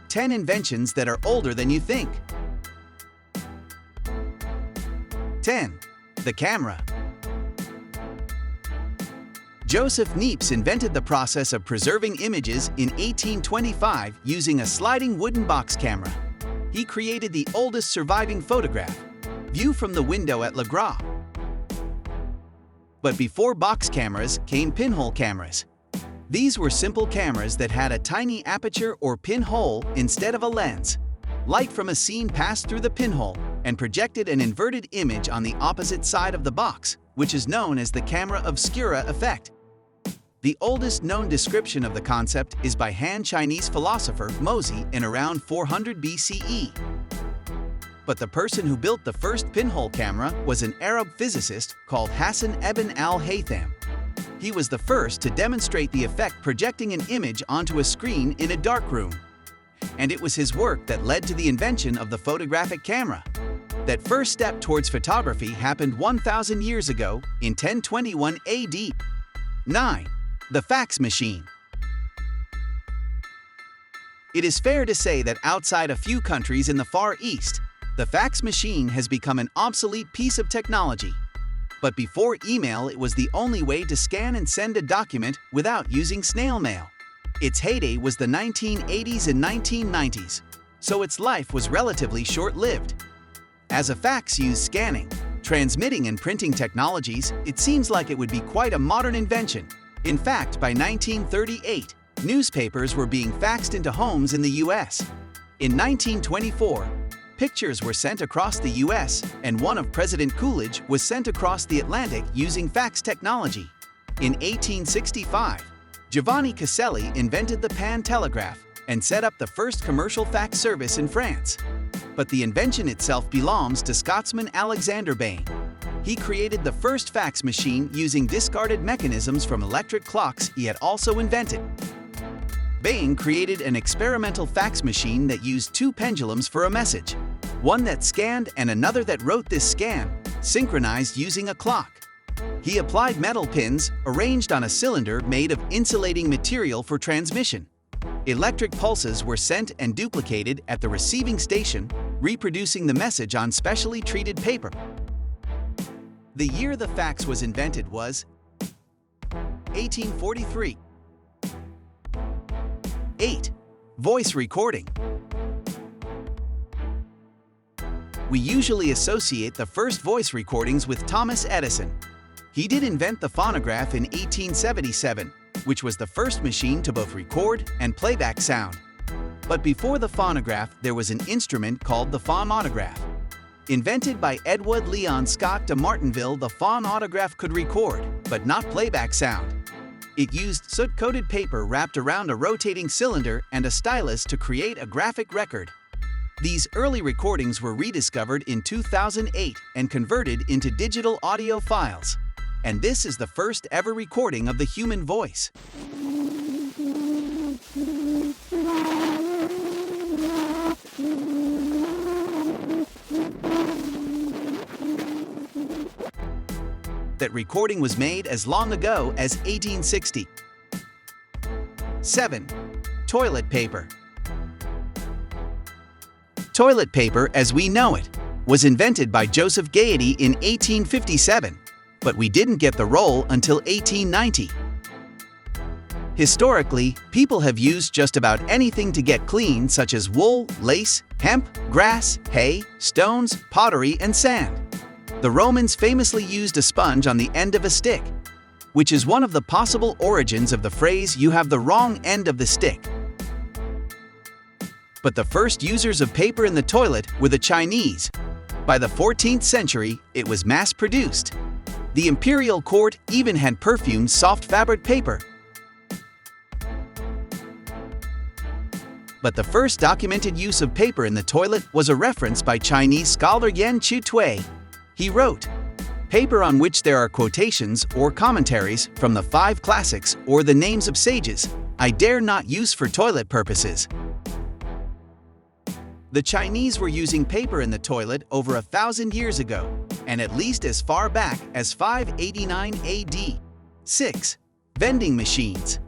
10 inventions that are older than you think. 10. The camera. Joseph Niepce invented the process of preserving images in 1825 using a sliding wooden box camera. He created the oldest surviving photograph, view from the window at Le Gras. But before box cameras came pinhole cameras. These were simple cameras that had a tiny aperture or pinhole instead of a lens. Light from a scene passed through the pinhole and projected an inverted image on the opposite side of the box, which is known as the camera obscura effect. The oldest known description of the concept is by Han Chinese philosopher Mozi in around 400 BCE. But the person who built the first pinhole camera was an Arab physicist called Hassan ibn al-Haytham. He was the first to demonstrate the effect projecting an image onto a screen in a dark room. And it was his work that led to the invention of the photographic camera. That first step towards photography happened 1,000 years ago in 1021 AD. 9. The fax machine. It is fair to say that outside a few countries in the Far East, the fax machine has become an obsolete piece of technology. But before email, it was the only way to scan and send a document without using snail mail. Its heyday was the 1980s and 1990s, so its life was relatively short-lived. As a fax used scanning, transmitting and printing technologies, it seems like it would be quite a modern invention. In fact, by 1938, newspapers were being faxed into homes in the US. In 1924, pictures were sent across the US, and one of President Coolidge was sent across the Atlantic using fax technology. In 1865, Giovanni Caselli invented the pan telegraph and set up the first commercial fax service in France. But the invention itself belongs to Scotsman Alexander Bain. He created the first fax machine using discarded mechanisms from electric clocks he had also invented. Bain created an experimental fax machine that used two pendulums for a message, one that scanned and another that wrote this scan, synchronized using a clock. He applied metal pins arranged on a cylinder made of insulating material for transmission. Electric pulses were sent and duplicated at the receiving station, reproducing the message on specially treated paper. The year the fax was invented was 1843. 8. Voice recording. We usually associate the first voice recordings with Thomas Edison. He did invent the phonograph in 1877, which was the first machine to both record and playback sound. But before the phonograph, there was an instrument called the phonautograph. Invented by Edward Leon Scott de Martinville, the phonautograph could record, but not playback sound. It used soot-coated paper wrapped around a rotating cylinder and a stylus to create a graphic record. These early recordings were rediscovered in 2008 and converted into digital audio files. And this is the first ever recording of the human voice. That recording was made as long ago as 1860. 7. Toilet paper. Toilet paper, as we know it, was invented by Joseph Gaiety in 1857, but we didn't get the roll until 1890. Historically, people have used just about anything to get clean, such as wool, lace, hemp, grass, hay, stones, pottery, and sand. The Romans famously used a sponge on the end of a stick, which is one of the possible origins of the phrase "you have the wrong end of the stick." But the first users of paper in the toilet were the Chinese. By the 14th century, it was mass-produced. The imperial court even had perfumed soft fabric paper. But the first documented use of paper in the toilet was a reference by Chinese scholar Yan Chu-tui. He wrote, "Paper on which there are quotations or commentaries from the 5 classics or the names of sages, I dare not use for toilet purposes." The Chinese were using paper in the toilet over 1,000 years ago, and at least as far back as 589 AD. 6. Vending machines.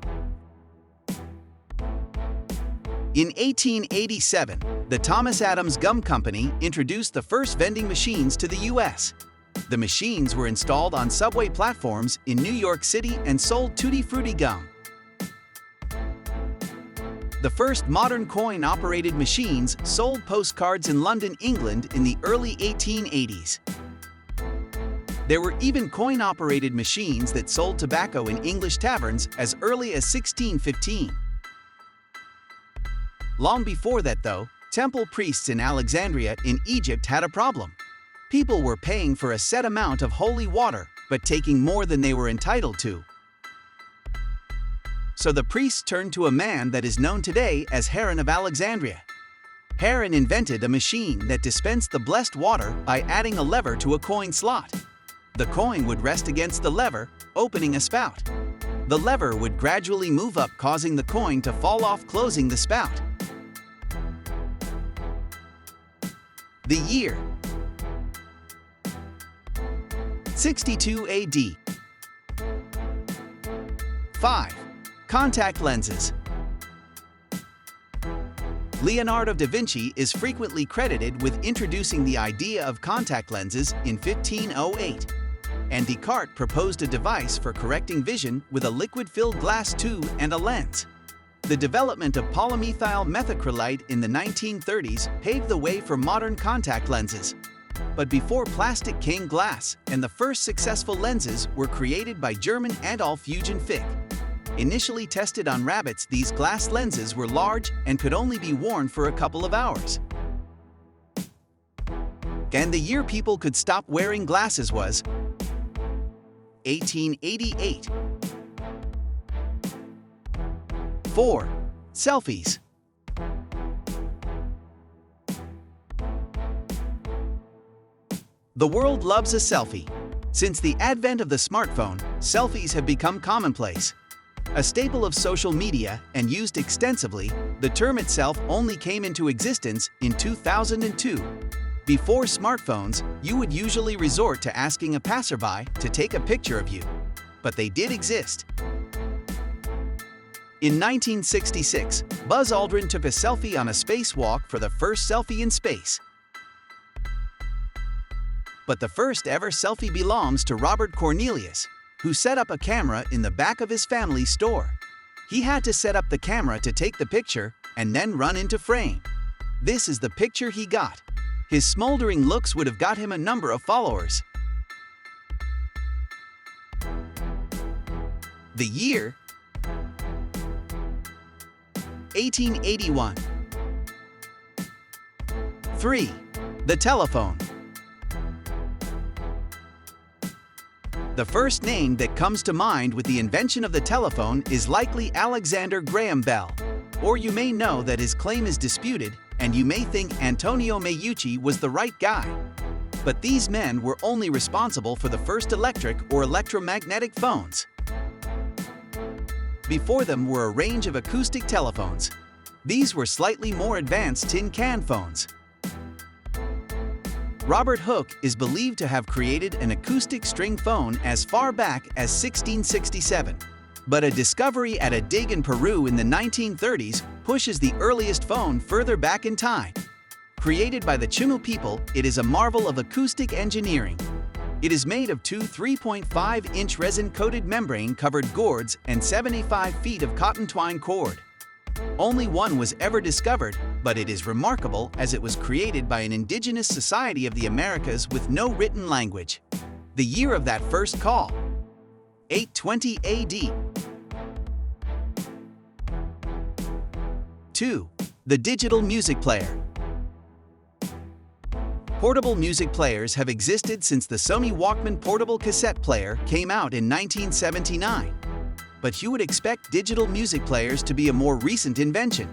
In 1887, the Thomas Adams Gum Company introduced the first vending machines to the U.S. The machines were installed on subway platforms in New York City and sold Tutti Frutti gum. The first modern coin-operated machines sold postcards in London, England in the early 1880s. There were even coin-operated machines that sold tobacco in English taverns as early as 1615. Long before that, though, temple priests in Alexandria in Egypt had a problem. People were paying for a set amount of holy water, but taking more than they were entitled to. So the priests turned to a man that is known today as Heron of Alexandria. Heron invented a machine that dispensed the blessed water by adding a lever to a coin slot. The coin would rest against the lever, opening a spout. The lever would gradually move up, causing the coin to fall off, closing the spout. The year: 62 AD. 5. Contact lenses. Leonardo da Vinci is frequently credited with introducing the idea of contact lenses in 1508, and Descartes proposed a device for correcting vision with a liquid-filled glass tube and a lens. The development of polymethyl methacrylate in the 1930s paved the way for modern contact lenses. But before plastic came glass, and the first successful lenses were created by German Adolf Eugen Fick. Initially tested on rabbits, these glass lenses were large and could only be worn for a couple of hours. And the year people could stop wearing glasses was 1888. 4. Selfies. The world loves a selfie. Since the advent of the smartphone, selfies have become commonplace. A staple of social media and used extensively, the term itself only came into existence in 2002. Before smartphones, you would usually resort to asking a passerby to take a picture of you. But they did exist. In 1966, Buzz Aldrin took a selfie on a spacewalk for the first selfie in space. But the first ever selfie belongs to Robert Cornelius, who set up a camera in the back of his family's store. He had to set up the camera to take the picture and then run into frame. This is the picture he got. His smoldering looks would have got him a number of followers. The year: 1881. 3. The telephone. The first name that comes to mind with the invention of the telephone is likely Alexander Graham Bell, or you may know that his claim is disputed, and you may think Antonio Meucci was the right guy. But these men were only responsible for the first electric or electromagnetic phones. Before them were a range of acoustic telephones. These were slightly more advanced tin can phones. Robert Hooke is believed to have created an acoustic string phone as far back as 1667. But a discovery at a dig in Peru in the 1930s pushes the earliest phone further back in time. Created by the Chimú people, it is a marvel of acoustic engineering. It is made of two 3.5-inch resin-coated membrane-covered gourds and 75 feet of cotton twine cord. Only one was ever discovered, but it is remarkable as it was created by an indigenous society of the Americas with no written language. The year of that first call: 820 AD. 2. The digital music player. Portable music players have existed since the Sony Walkman portable cassette player came out in 1979. But you would expect digital music players to be a more recent invention.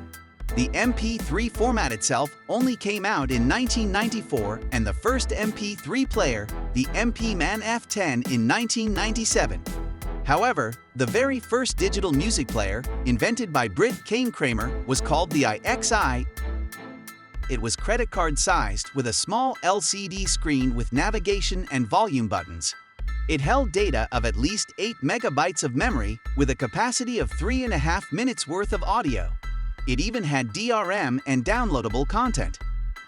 The MP3 format itself only came out in 1994, and the first MP3 player, the MP-Man F10, in 1997. However, the very first digital music player, invented by Brit Kane Kramer, was called the IXI. It was credit card sized with a small LCD screen with navigation and volume buttons. It held data of at least 8 megabytes of memory with a capacity of 3.5 minutes worth of audio. It even had DRM and downloadable content.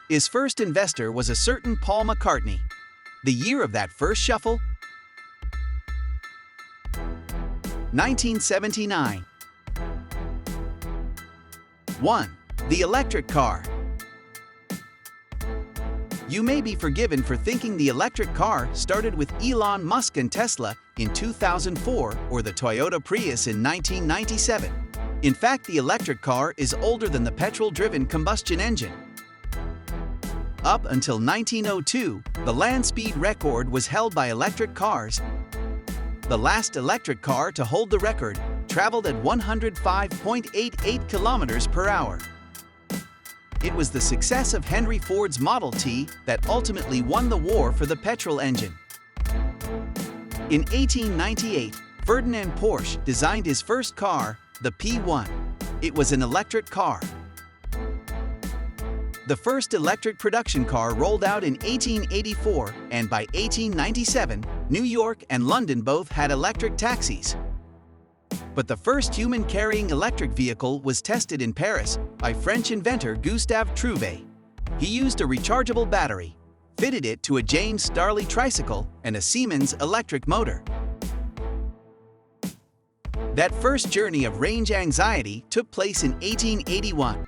His first investor was a certain Paul McCartney. The year of that first shuffle? 1979. 1. The electric car. You may be forgiven for thinking the electric car started with Elon Musk and Tesla in 2004 or the Toyota Prius in 1997. In fact, the electric car is older than the petrol-driven combustion engine. Up until 1902, the land speed record was held by electric cars. The last electric car to hold the record traveled at 105.88 kilometers per hour. It was the success of Henry Ford's Model T that ultimately won the war for the petrol engine. In 1898, Ferdinand Porsche designed his first car, the P1. It was an electric car. The first electric production car rolled out in 1884, and by 1897, New York and London both had electric taxis. But the first human-carrying electric vehicle was tested in Paris by French inventor Gustave Trouvé. He used a rechargeable battery, fitted it to a James Starley tricycle and a Siemens electric motor. That first journey of range anxiety took place in 1881.